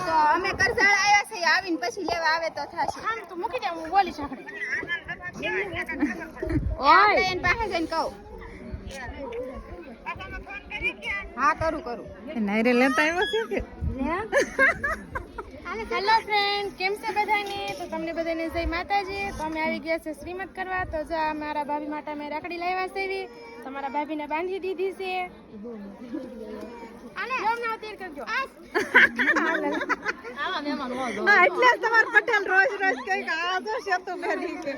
તો અમે કરજાળ આવ્યા છે, આવીને પછી લેવા આવે તો થશે. આમ તો મૂકી દે, હું બોલી શકડે. ઓય એને પાસે જઈને કહું. હા કરું. નાયરે લેતા આવ્યો છે કે હેલો ફ્રેન્ડ, કેમ છે બધાને? તો તમને બધાને જય માતાજી. તો અમે આવી ગયા છે શ્રીમત કરવા. તો જો મારા ભાભી માટે અમે રાખડી લાવ્યા છે એવી. તમારા ભાભીને બાંધી દીધી છે. એટલે તમાર પટેલ રોજ કઈક આ તો છે તો બેરી કે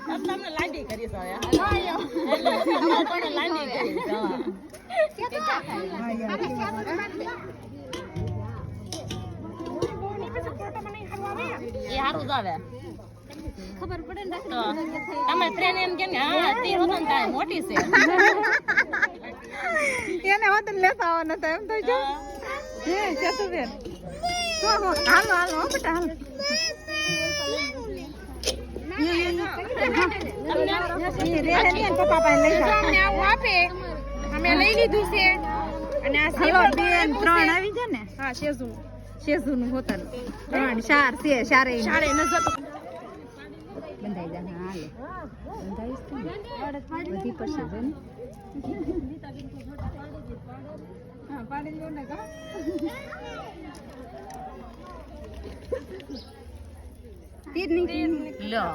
તમને લાંડી કરી છે એ હારું જ આવે. ખબર પડે ને તમે ફ્રેન્ડ એમ કેમ હા તે હોતો ને મોટી છે એને હોત લેતા આવવાના હતા એમ તો જો હે જતો બેન હાલો બેટા હાલો પપ્પા પાસે લઈ જાઓ. અમને આવું આપે, અમે લઈ લીધું છે. અને આ હાલો બેન 3 આવી જાય ને. હા, શેઝુનું હોટલ 3 4 છે ચારે શાળે ન જતો. બંધાઈ જાય હાલે બંધાઈશ તો બધી પડશે જો ને હા પાડી લો ને કા તીર ની લો